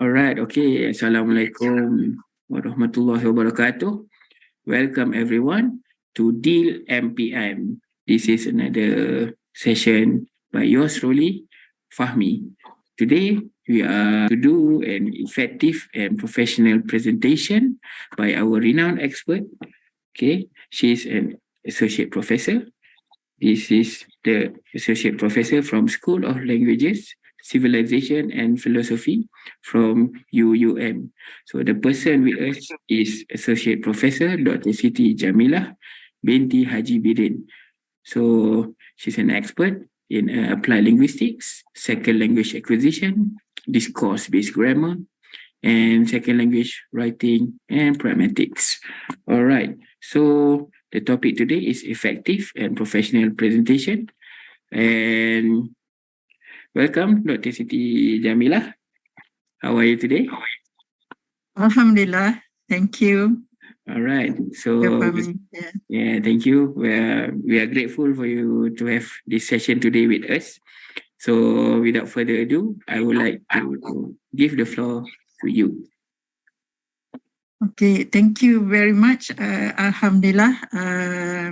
Alright, okay. Assalamualaikum warahmatullahi wabarakatuh. Welcome everyone to Deal MPM. This is another session by yours truly, Fahmi. Today we are to do an effective and professional presentation by our renowned expert. Okay, she is an associate professor. This is the associate professor from School of Languages, Civilization and Philosophy from UUM. So the person with us is Associate Professor Dr. Siti Jamilah binti Haji Bidin. So she's an expert in applied linguistics, second language acquisition, discourse-based grammar, and second language writing and pragmatics. All right. So the topic today is effective and professional presentation. And welcome, Dr. Siti Jamilah. How are you today? Alhamdulillah. Thank you. All right. So yeah, thank you. We are grateful for you to have this session today with us. So without further ado, I would like to give the floor to you. Okay, thank you very much. Alhamdulillah,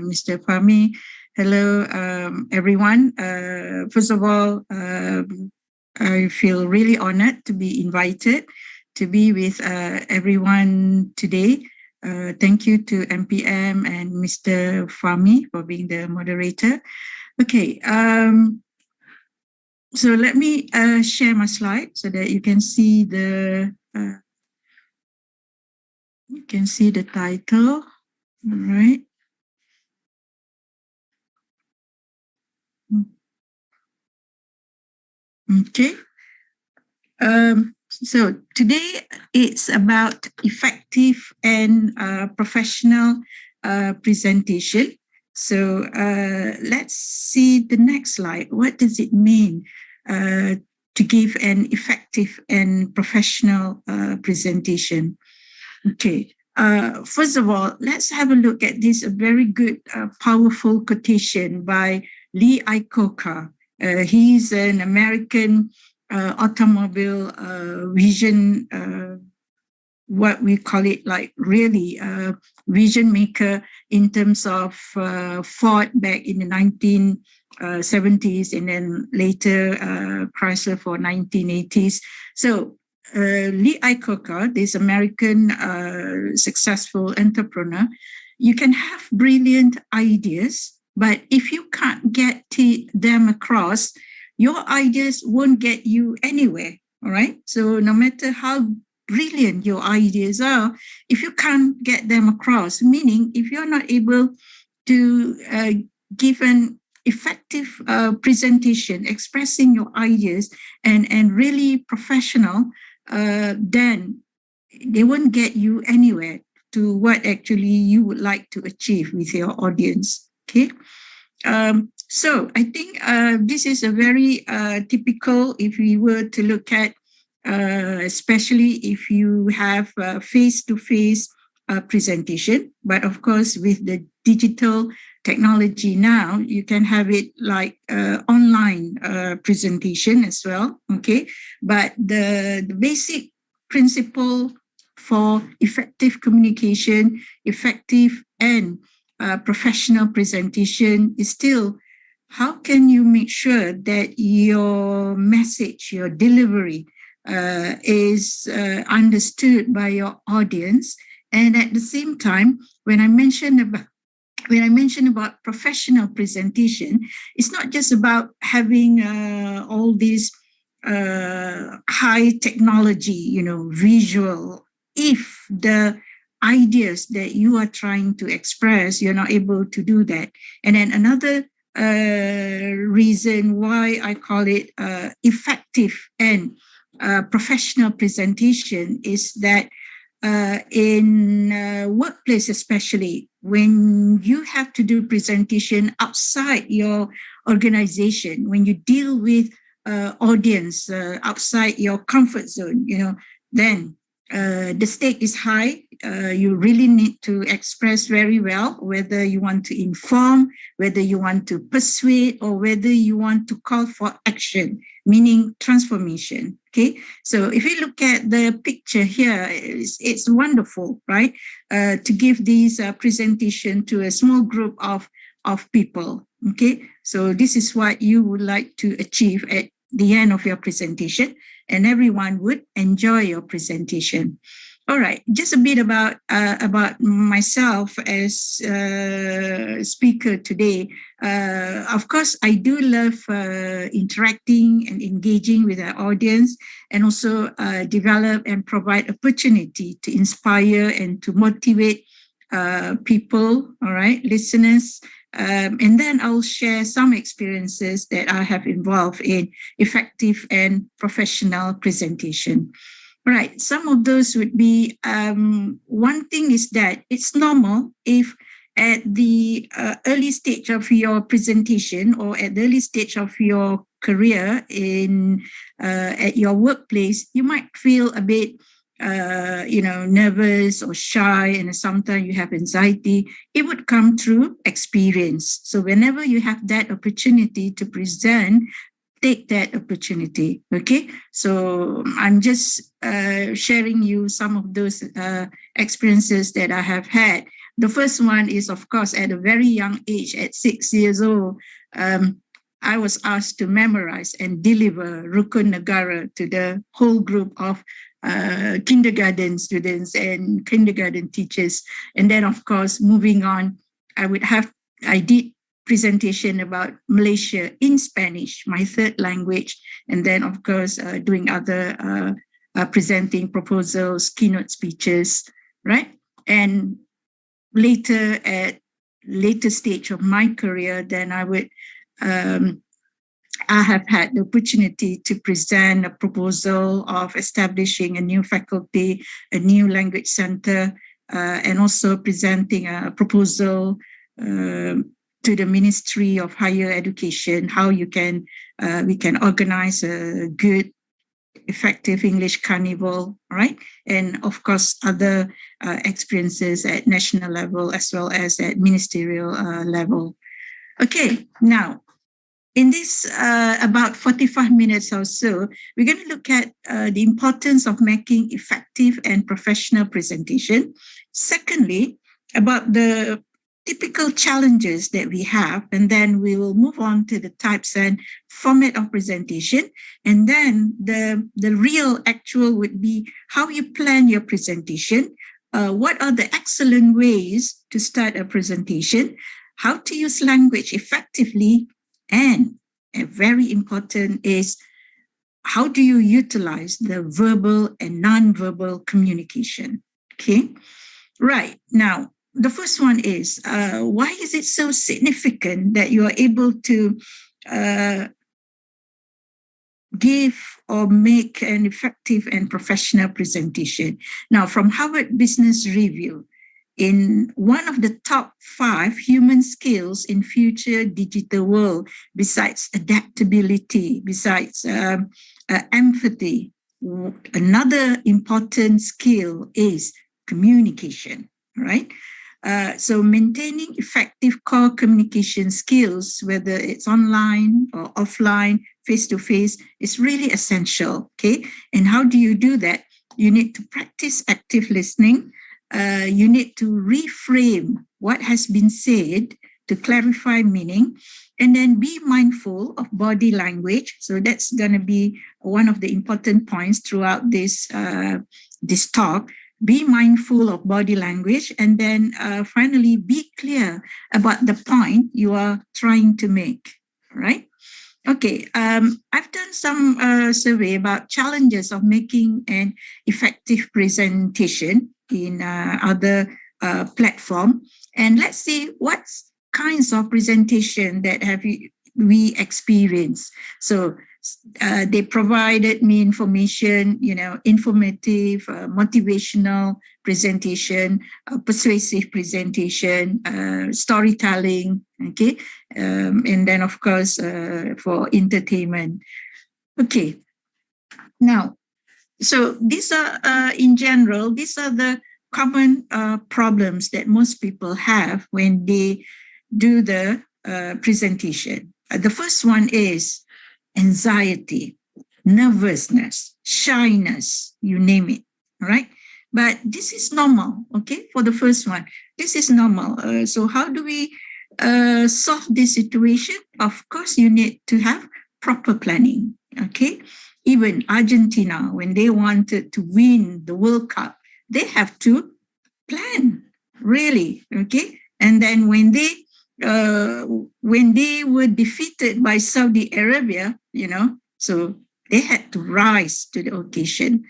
Mr. Fahmi. Hello, everyone. First of all, I feel really honored to be invited to be with everyone today. Thank you to MPM and Mr. Fahmi for being the moderator. Okay, so let me share my slide so that you can see the title. All right. Okay. So today it's about effective and professional presentation. So let's see the next slide. What does it mean to give an effective and professional presentation? Okay. First of all, let's have a look at this very good, powerful quotation by Lee Iacocca. He's an American automobile vision, what we call it, like really vision maker in terms of Ford back in the 1970s and then later Chrysler for 1980s. So Lee Iacocca, this American successful entrepreneur, you can have brilliant ideas, but if you can't get them across, your ideas won't get you anywhere, all right? So no matter how brilliant your ideas are, if you can't get them across, meaning if you're not able to give an effective presentation expressing your ideas and really professional, then they won't get you anywhere to what actually you would like to achieve with your audience. Okay. So I think this is a very typical, if we were to look at, especially if you have face-to-face presentation, but of course with the digital technology now, you can have it like online presentation as well, okay? But the basic principle for effective communication, effective and professional presentation is still, how can you make sure that your message, your delivery is understood by your audience? And at the same time, when I mention about professional presentation, it's not just about having all these high technology, visual. If the ideas that you are trying to express, you're not able to do that. And then another reason why I call it effective and professional presentation is that in workplace, especially when you have to do presentation outside your organization, when you deal with audience outside your comfort zone, then the stake is high. You really need to express very well, whether you want to inform, whether you want to persuade, or whether you want to call for action. meaning transformation. Okay, so if you look at the picture here, it's wonderful, right? To give this presentation to a small group of people. Okay, so this is what you would like to achieve at the end of your presentation, and everyone would enjoy your presentation. All right, just a bit about myself as a speaker today. Of course, I do love interacting and engaging with our audience, and also develop and provide opportunity to inspire and to motivate people, all right, listeners. And then I'll share some experiences that I have involved in effective and professional presentation. Right. Some of those would be, one thing is that it's normal if at the early stage of your presentation or at the early stage of your career in at your workplace, you might feel a bit nervous or shy, and sometimes you have anxiety. It would come through experience. So whenever you have that opportunity to present, take that opportunity. Okay, so I'm just sharing you some of those experiences that I have had. The first one is, of course, at a very young age, at 6 years old, I was asked to memorize and deliver Rukun Negara to the whole group of kindergarten students and kindergarten teachers. And then, of course, moving on, I did presentation about Malaysia in Spanish, my third language, and then of course doing other presenting proposals, keynote speeches, right? And later, at later stage of my career, then I have had the opportunity to present a proposal of establishing a new faculty, a new language center, and also presenting a proposal to the Ministry of Higher Education, how we can organize a good, effective English carnival, right? And of course, other experiences at national level as well as at ministerial level. Okay, now, in this about 45 minutes or so, we're going to look at the importance of making effective and professional presentation. Secondly, about the typical challenges that we have, and then we will move on to the types and format of presentation. And then the real actual would be how you plan your presentation, what are the excellent ways to start a presentation, how to use language effectively, and very important is how do you utilize the verbal and non-verbal communication. Okay, right. Now, the first one is, why is it so significant that you are able to give or make an effective and professional presentation? Now, from Harvard Business Review, in one of the top 5 human skills in future digital world, besides adaptability, besides empathy, another important skill is communication, right? So maintaining effective core communication skills, whether it's online or offline, face-to-face, is really essential, okay? And how do you do that? You need to practice active listening. You need to reframe what has been said to clarify meaning, and then be mindful of body language. So that's going to be one of the important points throughout this talk. Be mindful of body language, and then finally be clear about the point you are trying to make, right? Okay, I've done some survey about challenges of making an effective presentation in other platform, and let's see what kinds of presentation that we experienced. So they provided me information, informative, motivational presentation, persuasive presentation, storytelling, okay, and then of course for entertainment. Okay, now, so these are in general, these are the common problems that most people have when they do the presentation. The first one is anxiety. nervousness, shyness, you name it, all right? But this is normal, okay? For the first one, this is normal. So how do we solve this situation? Of course, you need to have proper planning, okay? Even Argentina, when they wanted to win the World Cup, they have to plan, really, okay? And then when they were defeated by Saudi Arabia, so they had to rise to the occasion,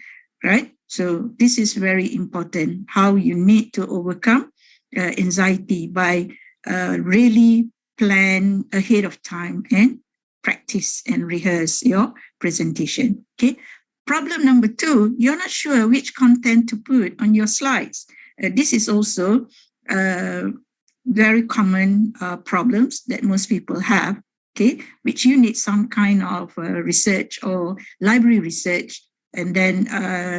right? So this is very important, how you need to overcome anxiety by really plan ahead of time and practice and rehearse your presentation, okay? Problem number 2, you're not sure which content to put on your slides. This is also very common problems that most people have, okay, which you need some kind of research or library research, and then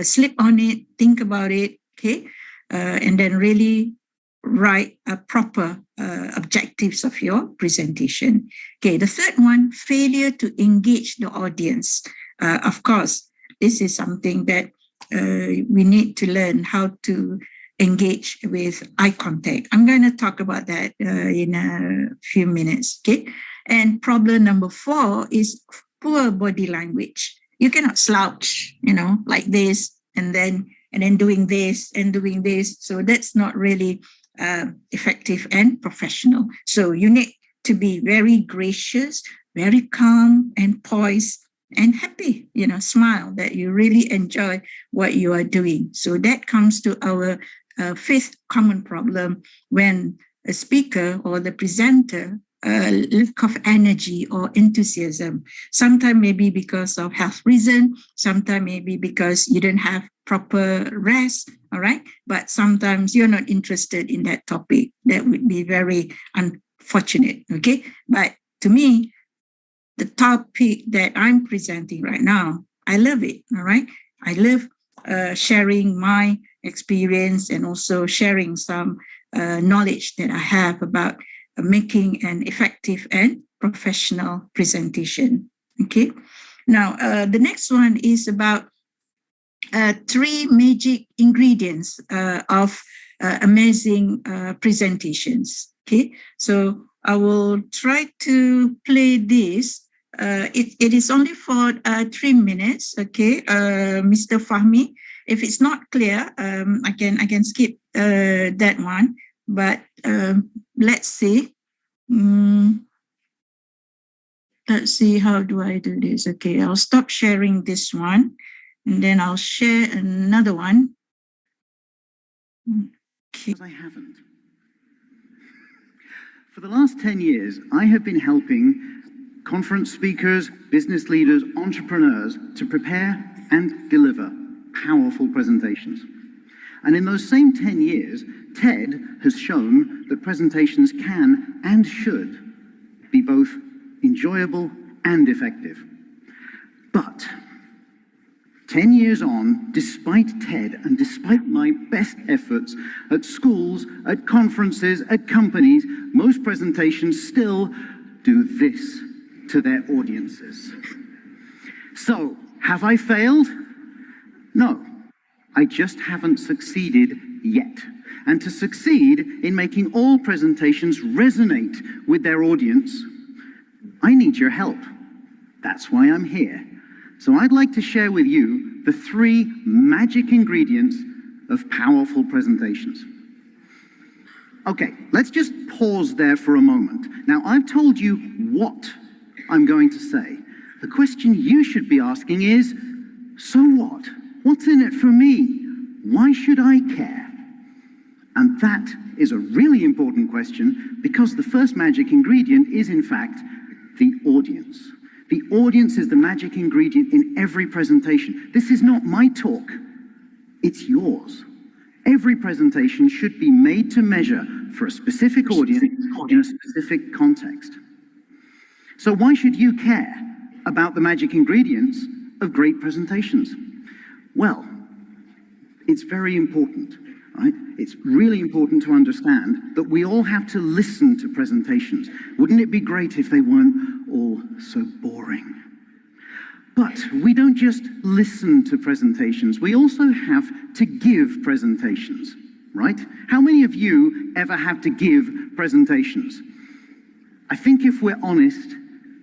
sleep on it, think about it, okay, and then really write a proper objectives of your presentation. Okay, the third one, failure to engage the audience. Of course, this is something that we need to learn how to engage with eye contact. I'm going to talk about that in a few minutes, okay? And problem number 4 is poor body language. You cannot slouch, like this, and then doing this and doing this. So that's not really effective and professional. So you need to be very gracious, very calm and poised and happy, smile that you really enjoy what you are doing. So that comes to our 5th common problem when a speaker or the presenter lack of energy or enthusiasm. Sometimes maybe because of health reason, sometimes maybe because you don't have proper rest, all right? But sometimes you're not interested in that topic. That would be very unfortunate, okay? But to me, the topic that I'm presenting right now, I love it, all right? I love sharing my experience and also sharing some knowledge that I have about making an effective and professional presentation, okay? Now, the next one is about 3 magic ingredients of amazing presentations, okay? So I will try to play this. It is only for 3 minutes, okay? Mr. Fahmi, if it's not clear, I can skip that one. But let's see. Let's see, how do I do this? Okay, I'll stop sharing this one, and then I'll share another one. Okay. I haven't. For the last 10 years, I have been helping conference speakers, business leaders, entrepreneurs to prepare and deliver powerful presentations. And in those same 10 years, TED has shown that presentations can and should be both enjoyable and effective. But 10 years on, despite TED and despite my best efforts at schools, at conferences, at companies, most presentations still do this to their audiences. So, have I failed? No, I just haven't succeeded yet. And to succeed in making all presentations resonate with their audience, I need your help. That's why I'm here. So I'd like to share with you the 3 magic ingredients of powerful presentations. Okay, let's just pause there for a moment. Now, I've told you what I'm going to say. The question you should be asking is, so what? What's in it for me? Why should I care? And that is a really important question, because the first magic ingredient is, in fact, the audience. The audience is the magic ingredient in every presentation. This is not my talk, it's yours. Every presentation should be made to measure for a specific audience in a specific context. So why should you care about the magic ingredients of great presentations? Well, it's very important, right? It's really important to understand that we all have to listen to presentations. Wouldn't it be great if they weren't all so boring? But we don't just listen to presentations, we also have to give presentations, right? How many of you ever have to give presentations? I think if we're honest,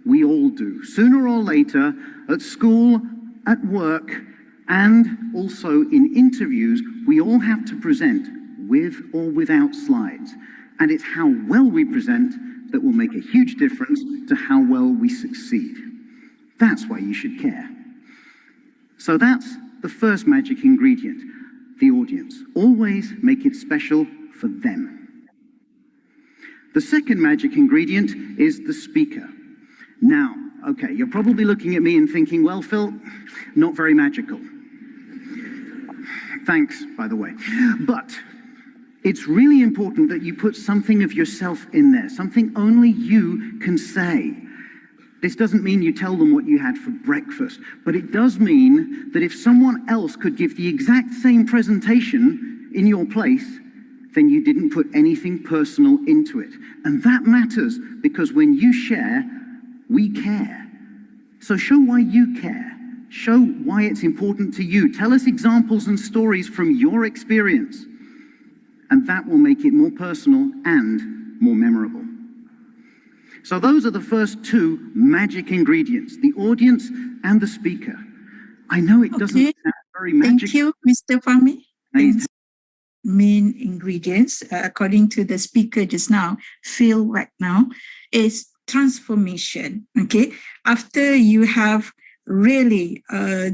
we all do. Sooner or later, at school, at work, and also in interviews, we all have to present with or without slides. And it's how well we present that will make a huge difference to how well we succeed. That's why you should care. So that's the first magic ingredient, the audience. Always make it special for them. The second magic ingredient is the speaker. Now, okay, you're probably looking at me and thinking, well, Phil, not very magical. Thanks, by the way. But it's really important that you put something of yourself in there, something only you can say. This doesn't mean you tell them what you had for breakfast, but it does mean that if someone else could give the exact same presentation in your place, then you didn't put anything personal into it. And that matters because when you share, we care. So show why you care. Show why it's important to you. Tell us examples and stories from your experience. And that will make it more personal and more memorable. So those are the first two magic ingredients, the audience and the speaker. I know it doesn't sound very magical. Thank you, Mr. Fahmi. Nice. Main ingredients, according to the speaker just now, Phil right now, is transformation. Okay, after you have really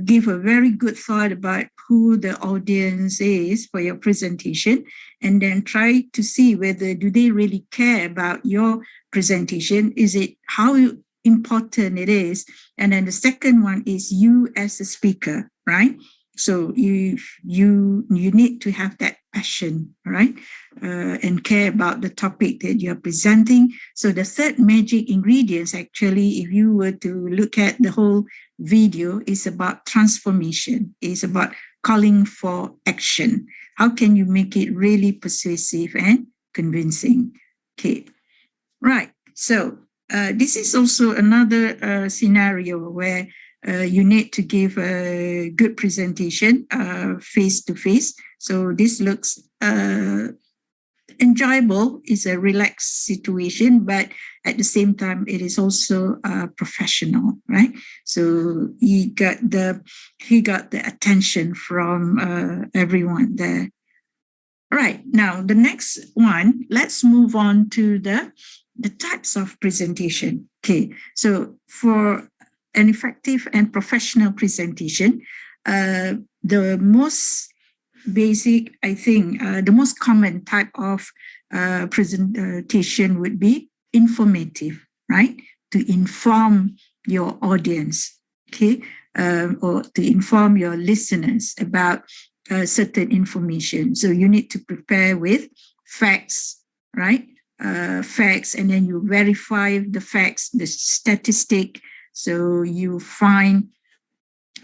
give a very good thought about who the audience is for your presentation, and then try to see whether do they really care about your presentation. Is it how important it is? And then the second one is you as a speaker, right? So you need to have that passion, right? And care about the topic that you're presenting. So the third magic ingredients, actually, if you were to look at the whole video, is about transformation. It's about calling for action. How can you make it really persuasive and convincing? Okay, right. So this is also another scenario where you need to give a good presentation face-to-face. So this looks enjoyable. It's a relaxed situation, but at the same time, it is also professional, right? So he got the attention from everyone there. All right, now the next one, let's move on to the types of presentation. Okay, so for an effective and professional presentation, the most basic, I think, the most common type of presentation would be informative, right? To inform your audience, okay? Or to inform your listeners about certain information. So you need to prepare with facts, right? Facts, and then you verify the facts, the statistic. So you find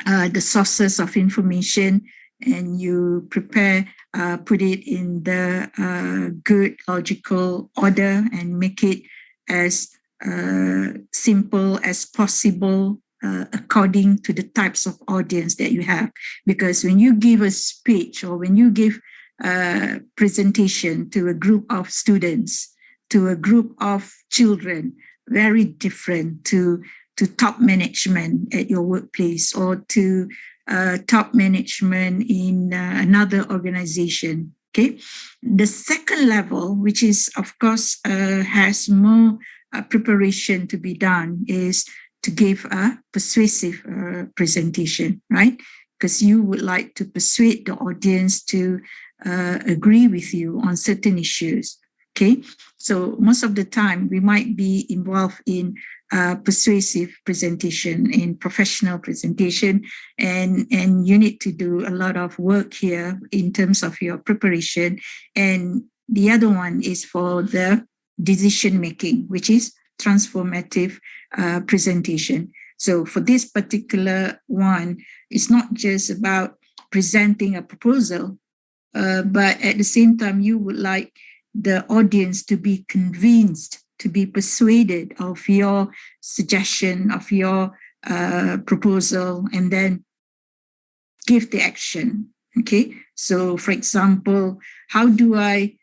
the sources of information and you prepare, put it in the good logical order and make it as simple as possible according to the types of audience that you have. Because when you give a speech or when you give a presentation to a group of students, to a group of children, very different to top management at your workplace or to top management in another organization. Okay, the second level, which is of course has more preparation to be done, is to give a persuasive presentation, right? Because you would like to persuade the audience to agree with you on certain issues. Okay, so most of the time we might be involved in persuasive presentation, in professional presentation, and you need to do a lot of work here in terms of your preparation. And the other one is for the decision making, which is transformative presentation. So for this particular one, it's not just about presenting a proposal, but at the same time, you would like the audience to be convinced, to be persuaded of your suggestion, of your proposal, and then give the action. Okay, so for example, how do I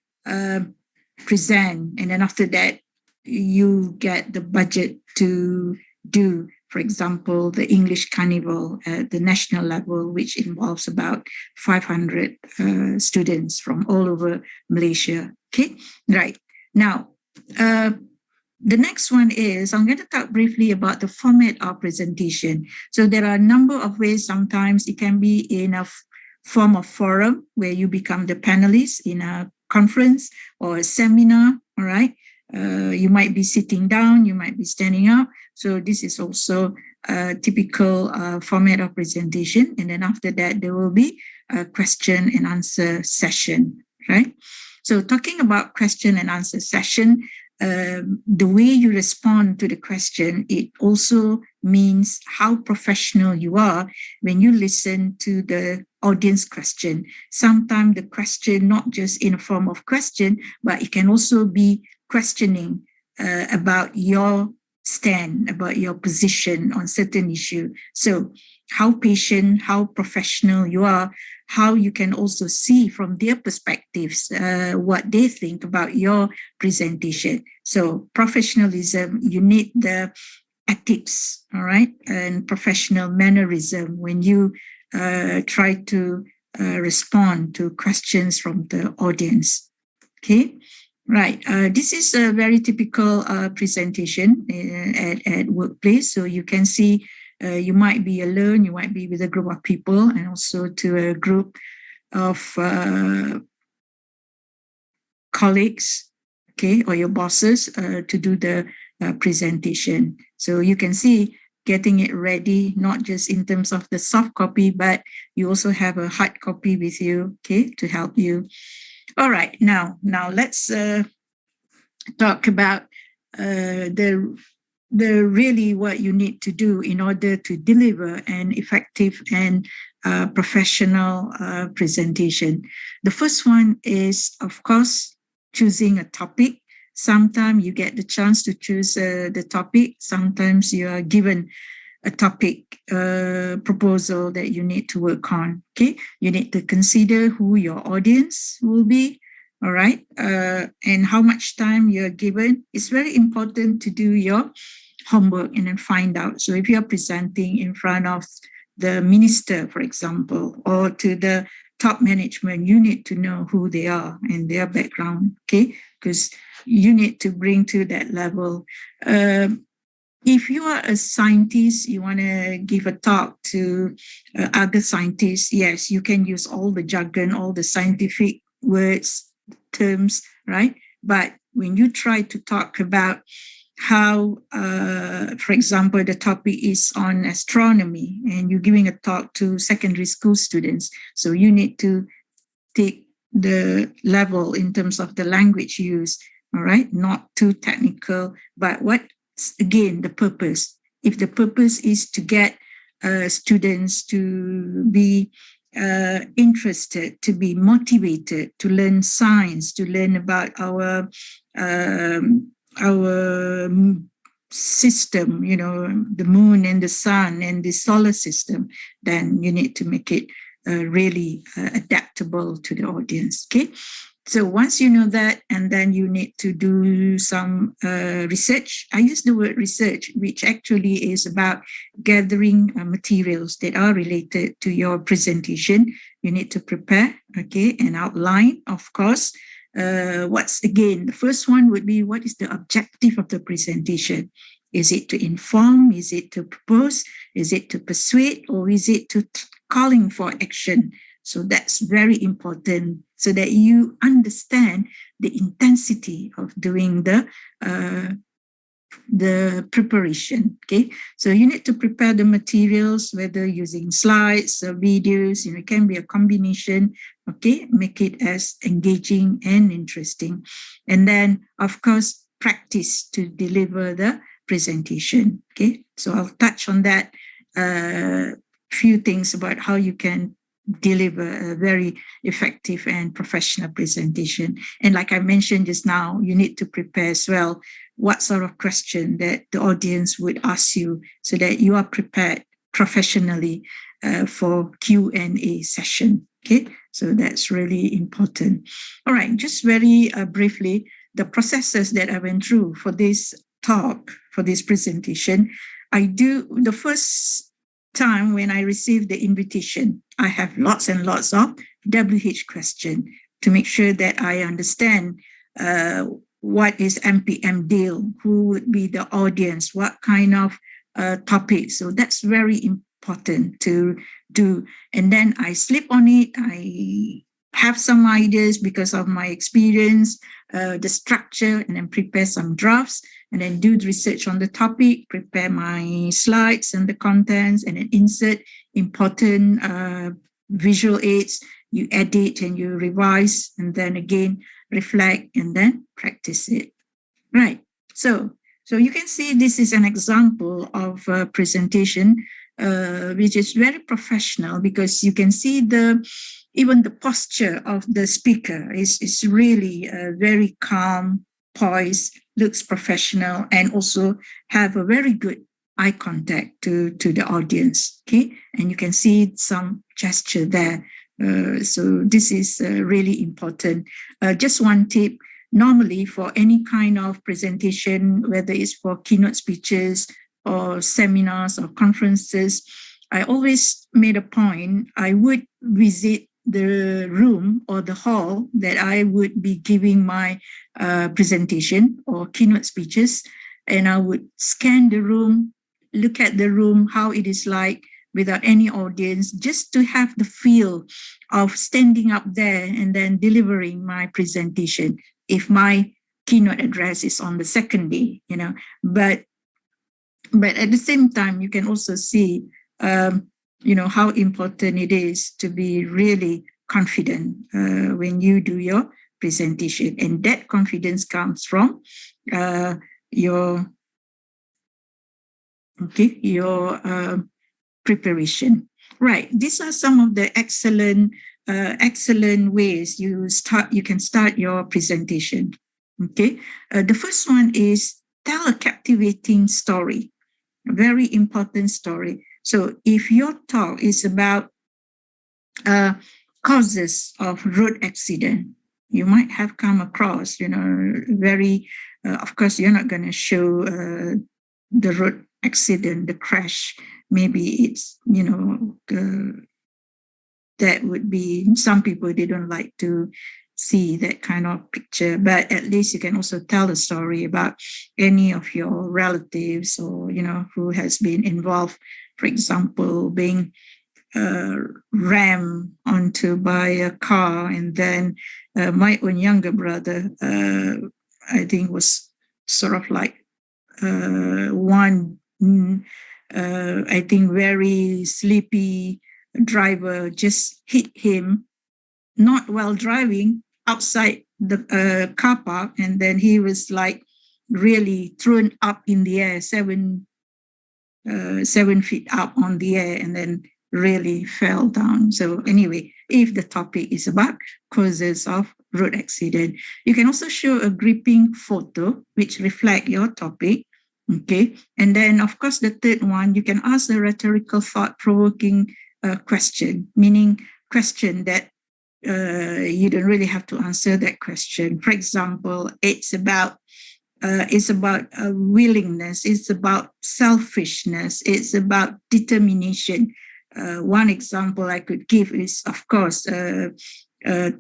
present? And then after that, you get the budget to do, for example, the English Carnival at the national level, which involves about 500 students from all over Malaysia. Okay, right. Now, the next one is, I'm going to talk briefly about the format of presentation. So there are a number of ways. Sometimes it can be in a form of forum where you become the panelist in a conference or a seminar, all right? You might be sitting down, you might be standing up. So this is also a typical format of presentation. And then after that, there will be a question and answer session, right? So talking about question and answer session, the way you respond to the question, it also means how professional you are when you listen to the audience question. Sometimes the question, not just in a form of question, but it can also be questioning about your stand, about your position on certain issue. So how patient, how professional you are, how you can also see from their perspectives what they think about your presentation. So professionalism, you need the ethics, all right, and professional mannerism when you try to respond to questions from the audience. Okay, right. This is a very typical presentation at workplace. So you can see you might be alone, you might be with a group of people, and also to a group of colleagues, okay, or your bosses to do the presentation. So you can see getting it ready, not just in terms of the soft copy, but you also have a hard copy with you, okay, to help you. All right, now let's talk about the really what you need to do in order to deliver an effective and professional presentation. The first one is, of course, choosing a topic. Sometimes you get the chance to choose the topic. Sometimes you are given a topic proposal that you need to work on. Okay, you need to consider who your audience will be. All right, and how much time you're given. It's very important to do your homework and then find out. So if you're presenting in front of the minister, for example, or to the top management, you need to know who they are and their background, okay? Because you need to bring to that level. If you are a scientist, you want to give a talk to other scientists, yes, you can use all the jargon, all the scientific words, terms, right? But when you try to talk about how, for example, the topic is on astronomy and you're giving a talk to secondary school students, so you need to take the level in terms of the language used, all right? Not too technical, but what's, again, the purpose? If the purpose is to get students to be interested, to be motivated, to learn science, to learn about our system, you know, the moon and the sun and the solar system, then you need to make it really adaptable to the audience. Okay, so once you know that, and then you need to do some research. I use the word research, which actually is about gathering materials that are related to your presentation. You need to prepare, okay, and outline, of course. What's, again, the first one would be, what is the objective of the presentation? Is it to inform? Is it to propose? Is it to persuade? Or is it to calling for action? So that's very important, so that you understand the intensity of doing the preparation. Okay, so you need to prepare the materials, whether using slides or videos. You know, it can be a combination. Okay, make it as engaging and interesting, and then of course practice to deliver the presentation. Okay, so I'll touch on that few things about how you can deliver a very effective and professional presentation. And like I mentioned just now, you need to prepare as well what sort of question that the audience would ask you, so that you are prepared professionally for Q&A session. Okay, so that's really important. All right, just very briefly, the processes that I went through for this talk, for this presentation. The first time when I received the invitation, I have lots and lots of WH question to make sure that I understand what is MPM deal, who would be the audience, what kind of topics. So that's very important to do. And then I sleep on it. I have some ideas because of my experience, the structure, and then prepare some drafts, and then do the research on the topic, prepare my slides and the contents, and then insert important visual aids. You edit and you revise, and then again reflect, and then practice it. Right. So you can see this is an example of a presentation which is very professional, because you can see even the posture of the speaker is really very calm, poised, looks professional, and also have a very good eye contact to the audience. Okay, and you can see some gesture there. So this is really important. Just one tip: normally for any kind of presentation, whether it's for keynote speeches or seminars or conferences, I always made a point, I would visit the room or the hall that I would be giving my presentation or keynote speeches, and I would scan the room, look at the room, how it is like without any audience, just to have the feel of standing up there and then delivering my presentation if my keynote address is on the second day, But at the same time, you can also see, how important it is to be really confident when you do your presentation. And that confidence comes from your preparation. Right. These are some of the excellent ways you can start your presentation. Okay. The first one is tell a captivating story. A very important story. So if your talk is about causes of road accident, you might have come across, of course, you're not going to show the road accident, the crash. Maybe it's, that would be, some people, they don't like to see that kind of picture, but at least you can also tell a story about any of your relatives or, who has been involved, for example, being rammed onto by a car. And then my own younger brother, I think was sort of like I think very sleepy driver just hit him, not while driving, outside the car park, and then he was like really thrown up in the air, 7 feet up on the air, and then really fell down. So anyway, if the topic is about causes of road accident, you can also show a gripping photo which reflect your topic. Okay, and then of course the third one, you can ask a rhetorical, thought-provoking question, meaning question that you don't really have to answer that question. For example, it's about willingness, it's about selfishness, it's about determination. One example I could give is, of course,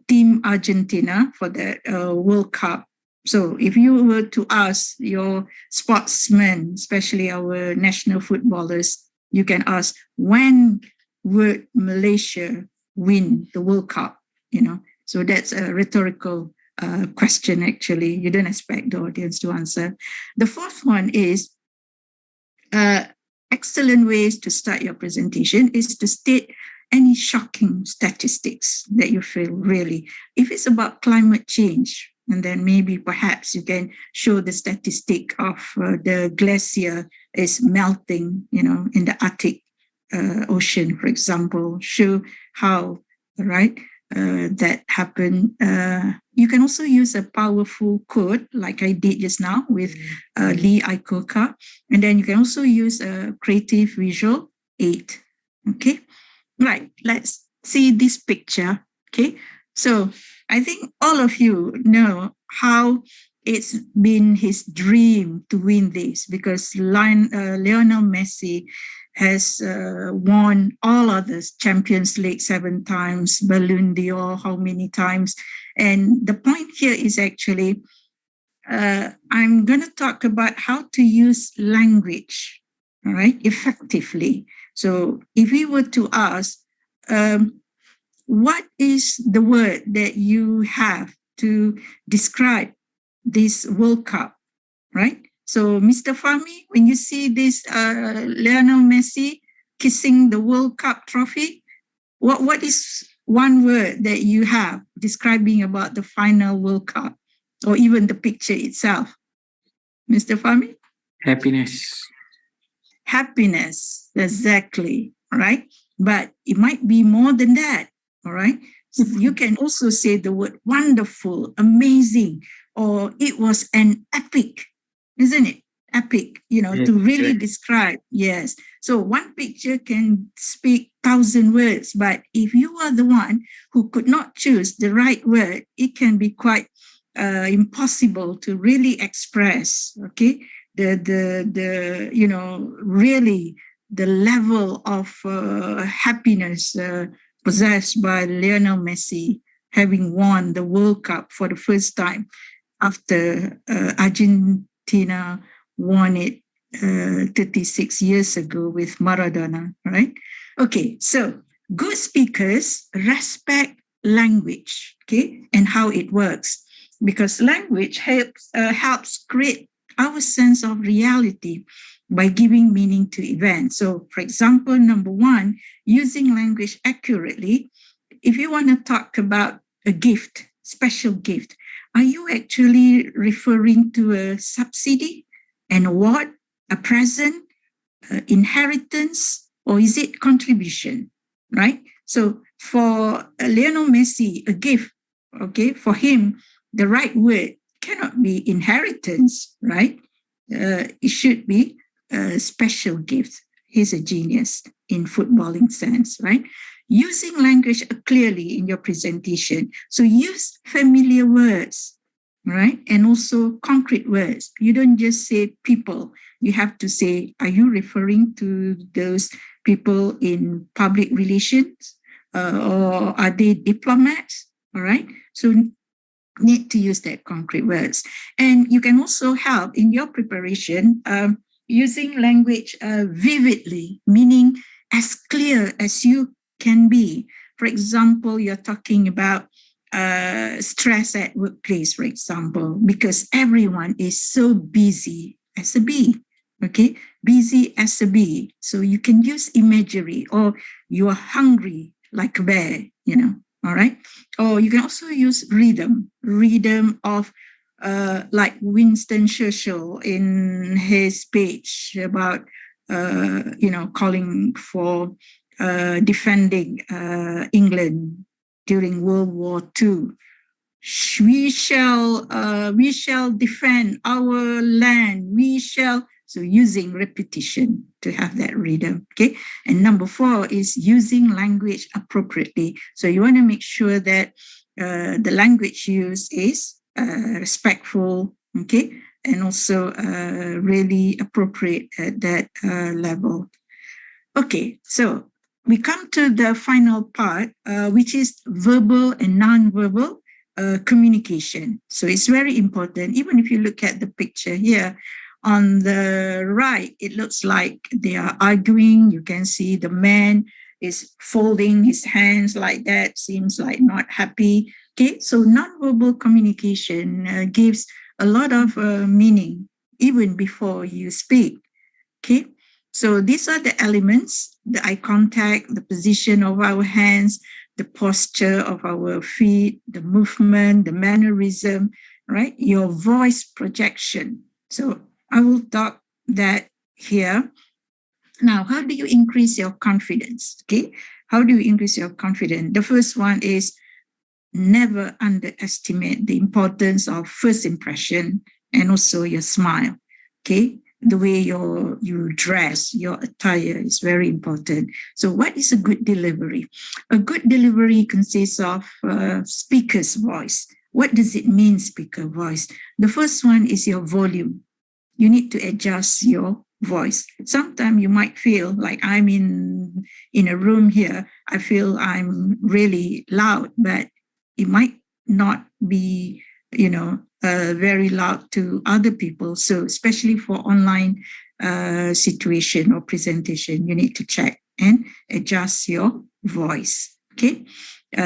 Team Argentina for the World Cup. So if you were to ask your sportsmen, especially our national footballers, you can ask, when would Malaysia win the World Cup? So that's a rhetorical question, actually. You don't expect the audience to answer. The fourth one is excellent ways to start your presentation is to state any shocking statistics that you feel really. If it's about climate change, and then maybe perhaps you can show the statistic of the glacier is melting, in the Arctic Ocean, for example, show how, right? that happen. You can also use a powerful quote like I did just now with Lee Iacocca. And then you can also use a creative visual aid. Okay, right. Let's see this picture. Okay, so I think all of you know how it's been his dream to win this, because Lionel Messi has won all others, Champions League 7 times, Ballon d'Or how many times. And the point here is actually, I'm going to talk about how to use language, all right, effectively. So if we were to ask, what is the word that you have to describe this World Cup, right? So, Mr. Fahmi, when you see this Lionel Messi kissing the World Cup trophy, what is one word that you have describing about the final World Cup, or even the picture itself? Mr. Fahmi? Happiness. Happiness, exactly, all right? But it might be more than that, all right? So you can also say the word wonderful, amazing, or it was an epic, isn't it? Epic, Yes, to really correct. describe. Yes. So one picture can speak 1,000 words, but if you are the one who could not choose the right word, it can be quite impossible to really express, okay, really the level of happiness possessed by Lionel Messi, having won the World Cup for the first time after Argentina won it 36 years ago with Maradona, right? Okay, so good speakers respect language, okay, and how it works, because language helps create our sense of reality by giving meaning to events. So, for example, number one, using language accurately. If you want to talk about a gift, special gift, are you actually referring to a subsidy, an award, a present, inheritance, or is it contribution, right? So for Lionel Messi, a gift, okay, for him, the right word cannot be inheritance, right? It should be a special gift. He's a genius in footballing sense, right? Using language clearly in your presentation. So use familiar words, right? And also concrete words. You don't just say people. You have to say, are you referring to those people in public relations? Or are they diplomats? All right. So need to use that concrete words. And you can also help in your preparation using language vividly, meaning as clear as you can be. For example, you're talking about stress at workplace, for example, because everyone is so busy as a bee. Okay, busy as a bee. So you can use imagery, or you are hungry like a bear, all right? Or you can also use rhythm of like Winston Churchill in his speech about, calling for defending England during World War II. We shall defend our land. We shall. So using repetition to have that rhythm, okay? And number 4 is using language appropriately. So you want to make sure that the language used is respectful, okay? And also really appropriate at that level. Okay, so we come to the final part, which is verbal and non-verbal communication. So it's very important. Even if you look at the picture here, on the right, it looks like they are arguing. You can see the man is folding his hands like that, seems like not happy. Okay, so nonverbal communication gives a lot of meaning even before you speak. Okay, so these are the elements: the eye contact, the position of our hands, the posture of our feet, the movement, the mannerism, right? Your voice projection. So I will talk that here. Now, how do you increase your confidence? Okay, how do you increase your confidence? The first one is never underestimate the importance of first impression and also your smile. Okay, the way you dress, your attire is very important. So what is a good delivery? A good delivery consists of speaker's voice. What does it mean, speaker voice? The first one is your volume. You need to adjust your voice. Sometimes you might feel like I'm in a room here. I feel I'm really loud, but it might not be, very loud to other people. So especially for online situation or presentation, you need to check and adjust your voice. Okay.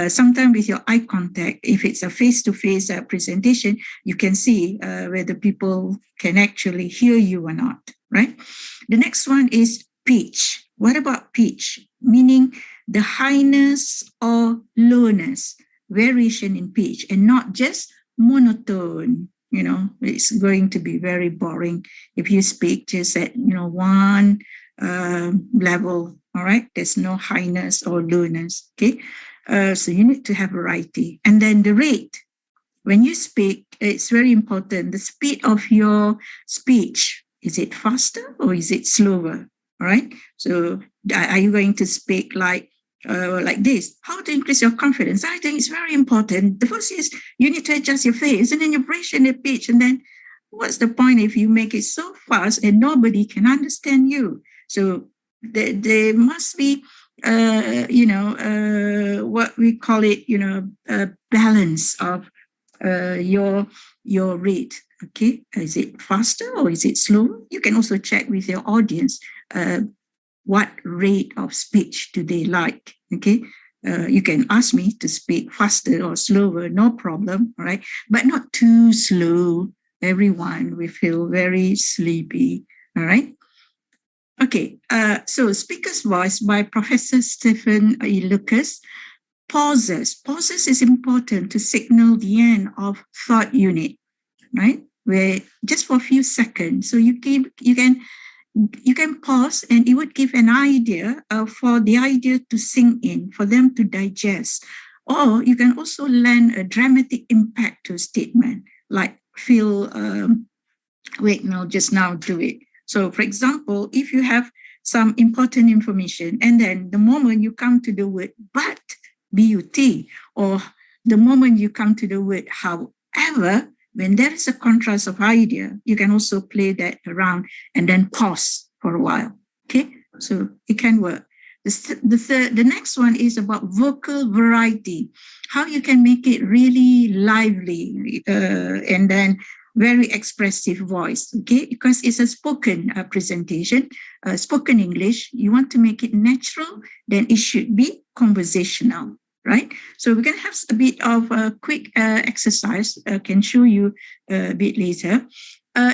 Sometimes with your eye contact, if it's a face-to-face presentation, you can see whether people can actually hear you or not, right? The next one is pitch. What about pitch? Meaning the highness or lowness, variation in pitch, and not just monotone. It's going to be very boring if you speak just at, one level, all right? There's no highness or lowness, okay? So you need to have variety. And then the rate. When you speak, it's very important. The speed of your speech, is it faster or is it slower? All right. So are you going to speak like this? How to increase your confidence? I think it's very important. The first is you need to adjust your face and then your brush and your pitch. And then what's the point if you make it so fast and nobody can understand you? So there must be what we call it, a balance of your rate. Okay, is it faster or is it slow? You can also check with your audience what rate of speech do they like. Okay, you can ask me to speak faster or slower, no problem. All right, but not too slow. Everyone will feel very sleepy. All right. Okay, so Speaker's Voice by Professor Stephen E. Lucas. Pauses. Pauses is important to signal the end of thought unit, right? Where just for a few seconds. So you can pause and it would give an idea for the idea to sink in, for them to digest. Or you can also lend a dramatic impact to a statement, like just now do it. So, for example, if you have some important information and then the moment you come to the word but, B-U-T, or the moment you come to the word however, when there is a contrast of idea, you can also play that around and then pause for a while. Okay, so it can work. The next one is about vocal variety, how you can make it really lively and then very expressive voice, okay? Because it's a spoken presentation, spoken English. You want to make it natural, then it should be conversational, right? So we're going to have a bit of a quick exercise. I can show you a bit later.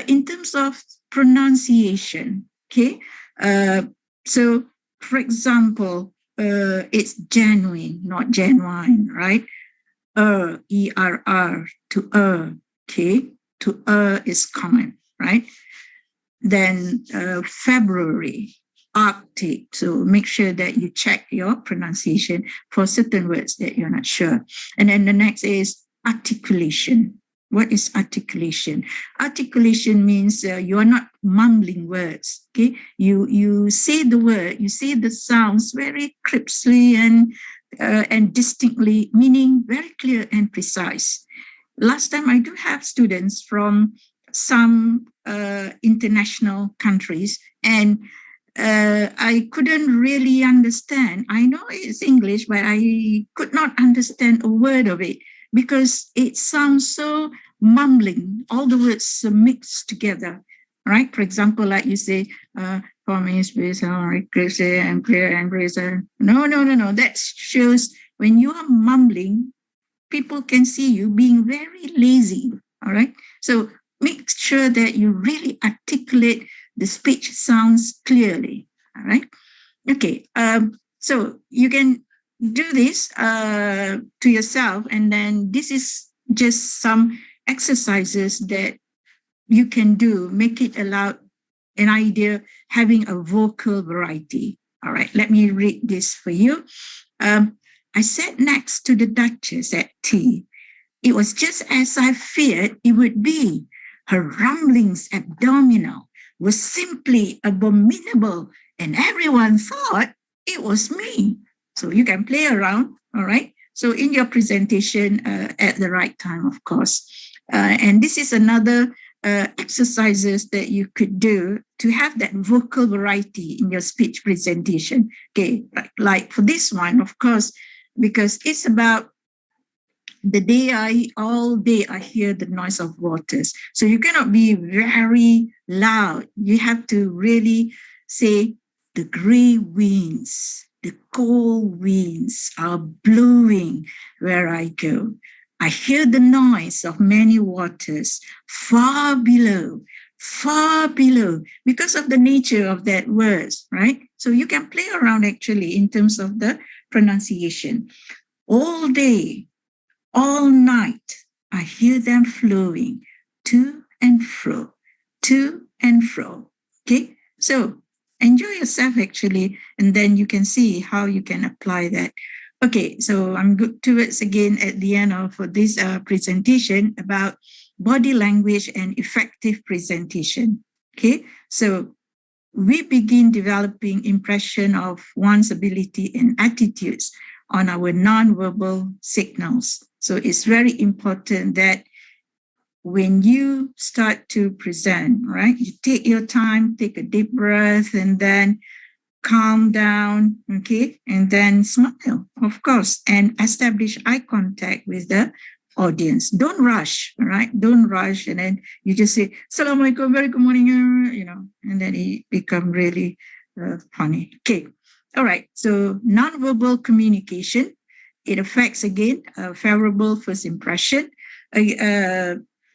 In terms of pronunciation, okay? So, for example, it's genuine, not genuine, right? E-R-R to okay? To is common, right? Then February, Arctic. So make sure that you check your pronunciation for certain words that you're not sure. And then the next is articulation. What is articulation? Articulation means you are not mumbling words. Okay, you say the word, you say the sounds very crisply and distinctly, meaning very clear and precise. Last time I do have students from some international countries, and I couldn't really understand. I know it's English, but I could not understand a word of it because it sounds so mumbling. All the words are mixed together, right? For example, like you say, for me, space, and clear and present. No. That shows when you are mumbling, people can see you being very lazy, all right? So make sure that you really articulate the speech sounds clearly, all right? Okay, so you can do this to yourself, and then this is just some exercises that you can do, make it allow an idea having a vocal variety. All right, let me read this for you. I sat next to the Duchess at tea. It was just as I feared it would be. Her rumblings abdominal were simply abominable, and everyone thought it was me. So you can play around, all right? So in your presentation at the right time, of course. And this is another exercises that you could do to have that vocal variety in your speech presentation. Okay, like for this one, of course, because it's about the day all day I hear the noise of waters. So you cannot be very loud. You have to really say the gray winds, the cold winds are blowing where I go. I hear the noise of many waters far below, because of the nature of that words, right? So you can play around actually in terms of the pronunciation. All day, all night, I hear them flowing to and fro, okay? So enjoy yourself actually, and then you can see how you can apply that. Okay, so I'm good towards again at the end of this presentation about body language and effective presentation. Okay, so we begin developing impression of one's ability and attitudes on our non-verbal signals. So it's very important that when you start to present, right, you take your time, take a deep breath, and then calm down, okay, and then smile, of course, and establish eye contact with the audience. Don't rush, right? Don't rush, and then you just say, Assalamualaikum, very good morning, and then it become really funny. Okay, all right, so nonverbal communication, it affects, again, a favorable first impression,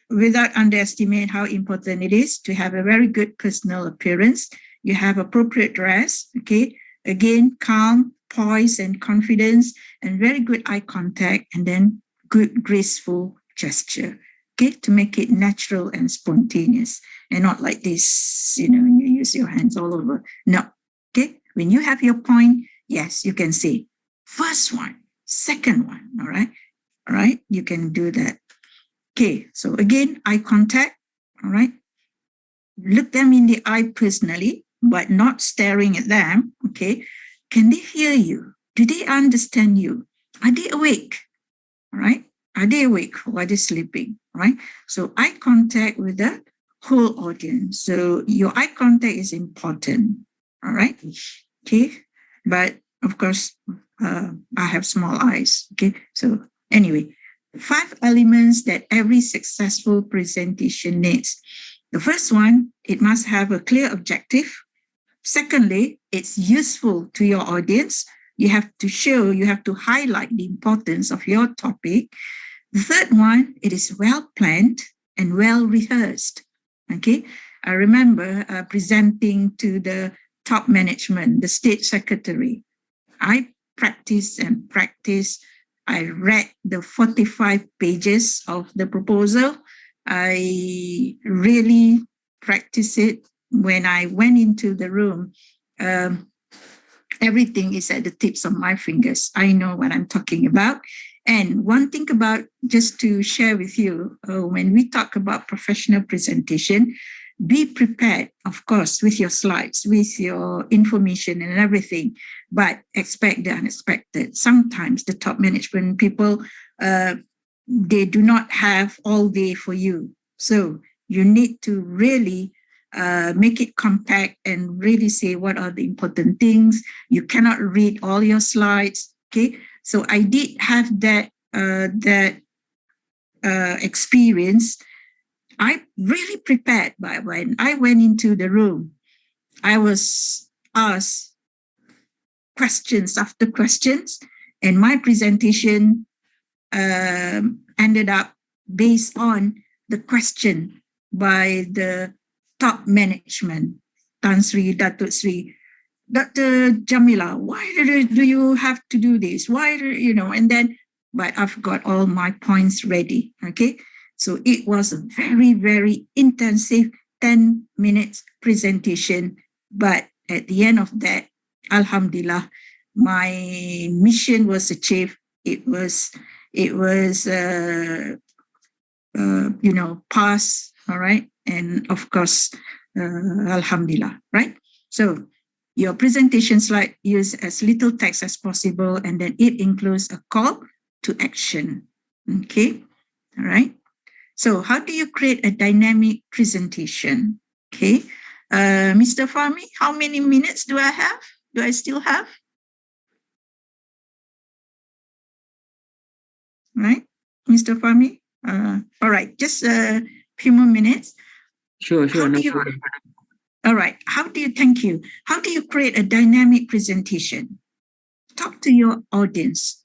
without underestimate how important it is to have a very good personal appearance. You have appropriate dress, okay? Again, calm, poise, and confidence, and very good eye contact, and then good, graceful gesture, okay? To make it natural and spontaneous, and not like this, you use your hands all over. No, okay? When you have your point, yes, you can say first one, second one, all right? All right, you can do that. Okay, so again, eye contact, all right? Look them in the eye personally, but not staring at them, okay? Can they hear you? Do they understand you? Are they awake? All right? Are they awake or are they sleeping? Right? So eye contact with the whole audience. So your eye contact is important. All right? Okay? But of course, I have small eyes. Okay? So anyway, 5 elements that every successful presentation needs. The first one, it must have a clear objective. Secondly, it's useful to your audience. You have to highlight the importance of your topic. The third one, it is well planned and well rehearsed. Okay, I remember presenting to the top management, the state secretary. I practiced. I read the 45 pages of the proposal. I really practiced it. When I went into the room, everything is at the tips of my fingers. I know what I'm talking about. And one thing about, just to share with you, when we talk about professional presentation, be prepared, of course, with your slides, with your information and everything, but expect the unexpected. Sometimes the top management people, they do not have all day for you. So you need to really make it compact and really say what are the important things. You cannot read all your slides, okay? So I did have that experience. I really prepared, but when I went into the room, I was asked questions after questions, and my presentation ended up based on the question by the top management, Tan Sri, Datuk Sri, Dr. Jamilah, why do you have to do this? Why and then, but I've got all my points ready, okay? So it was a very, very intensive 10 minutes presentation. But at the end of that, Alhamdulillah, my mission was achieved. It was pass, all right, and of course, alhamdulillah, right? So your presentation slide use as little text as possible, and then it includes a call to action. Okay, all right. So how do you create a dynamic presentation? Okay, Mr. Fahmi, how many minutes do I have? Do I still have? Right, Mr. Fahmi? All right, just a few more minutes. Sure, How no do you, problem. all right, thank you. How do you create a dynamic presentation? Talk to your audience,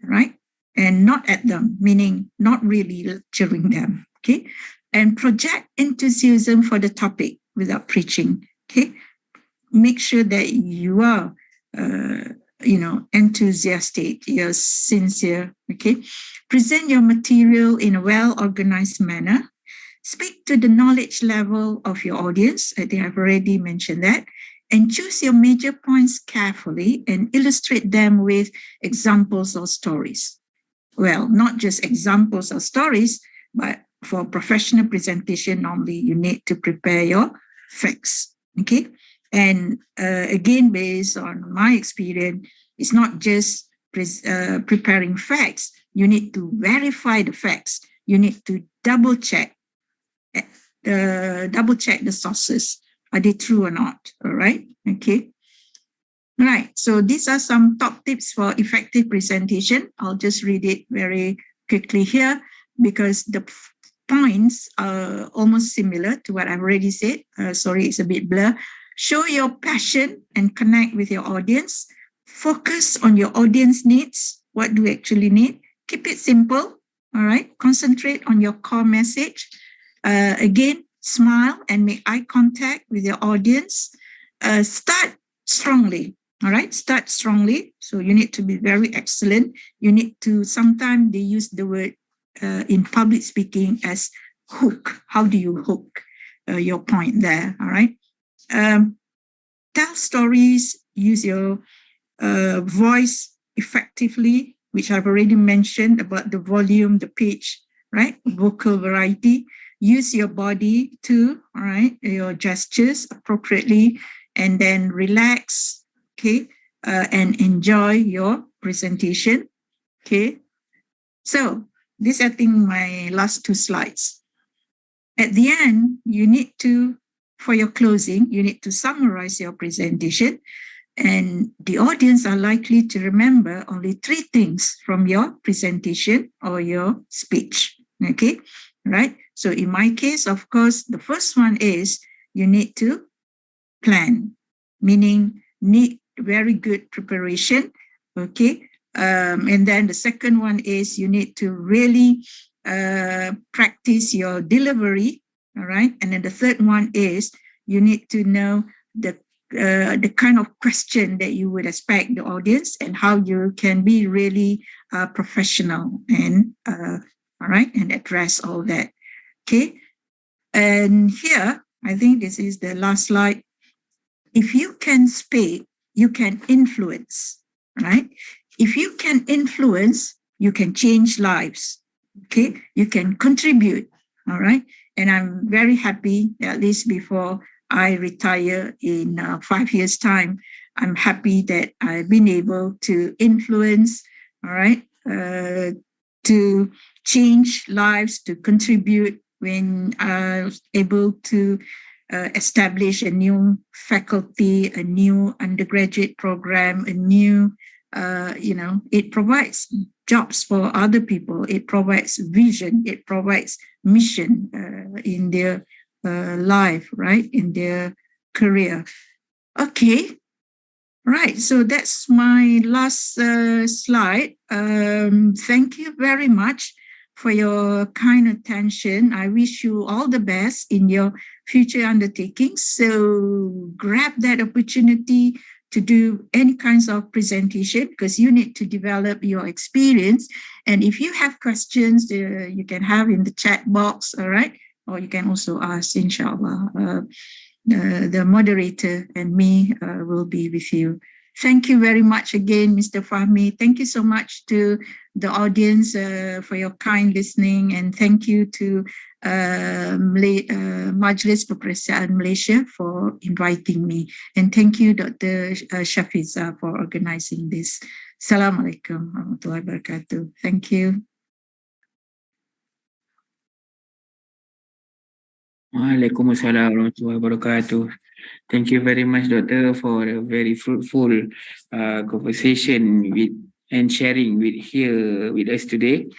right? And not at them, meaning not really lecturing them, okay? And project enthusiasm for the topic without preaching, okay? Make sure that you are, enthusiastic, you're sincere, okay? Present your material in a well-organized manner. Speak to the knowledge level of your audience. I think I've already mentioned that. And choose your major points carefully and illustrate them with examples or stories. Well, not just examples or stories, but for professional presentation, normally you need to prepare your facts, okay? And again, based on my experience, it's not just preparing facts. You need to verify the facts. You need to double check the sources. Are they true or not? All right. Okay. All right. So these are some top tips for effective presentation. I'll just read it very quickly here because the points are almost similar to what I've already said. Sorry, it's a bit blur. Show your passion and connect with your audience. Focus on your audience needs. What do you actually need? Keep it simple. All right. Concentrate on your core message. Again, smile and make eye contact with your audience. Start strongly. All right. Start strongly. So you need to be very excellent. You need to, sometimes they use the word in public speaking as hook. How do you hook your point there? All right. Tell stories, use your voice effectively, which I've already mentioned about the volume, the pitch, right? Vocal variety. Use your body too, all right? Your gestures appropriately, and then relax, okay? And enjoy your presentation, okay? So this, I think, my last two slides. At the end, you need to, for your closing, you need to summarize your presentation, and the audience are likely to remember only 3 things from your presentation or your speech, okay? Right? So in my case, of course, the first one is you need to plan, meaning need very good preparation, okay? And then the second one is you need to really practice your delivery, all right? And then the third one is you need to know the kind of question that you would expect the audience and how you can be really professional and all right, and address all that. Okay. And here, I think this is the last slide. If you can speak, you can influence, right? If you can influence, you can change lives. Okay. You can contribute. All right. And I'm very happy, at least before I retire in 5 years' time, I'm happy that I've been able to influence, all right, to change lives, to contribute when I was able to establish a new faculty, a new undergraduate program, a new, it provides jobs for other people. It provides vision. It provides mission in their life, right, in their career. Okay. Right, so that's my last slide. Thank you very much for your kind attention. I wish you all the best in your future undertakings. So grab that opportunity to do any kinds of presentation because you need to develop your experience. And if you have questions, you can have in the chat box, all right? Or you can also ask, inshallah. The moderator and me will be with you. Thank you very much again, Mr. Fahmi. Thank you so much to the audience for your kind listening, and thank you to Majlis Perperasaan Malaysia for inviting me. And thank you, Dr. Shafiza, for organizing this. Assalamualaikum warahmatullahi wabarakatuh. Thank you. Waalaikumsalam warahmatullahi wabarakatuh. Thank you very much, Doctor, for a very fruitful conversation and sharing with us today.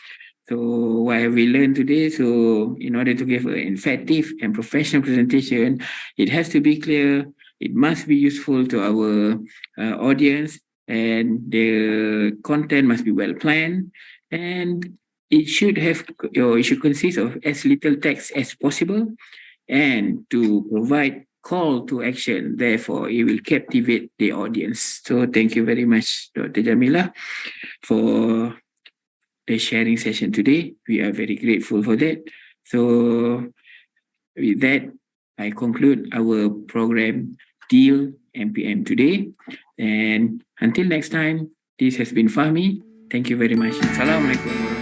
So what have we learned today? So in order to give an effective and professional presentation, it has to be clear, it must be useful to our audience, and the content must be well planned, and it should consist of as little text as possible, and to provide call to action. Therefore, it will captivate the audience. So thank you very much, Dr. Jamilah, for the sharing session today. We are very grateful for that. So with that, I conclude our program Deal MPM today. And until next time, this has been Fahmi. Thank you very much. Assalamualaikum.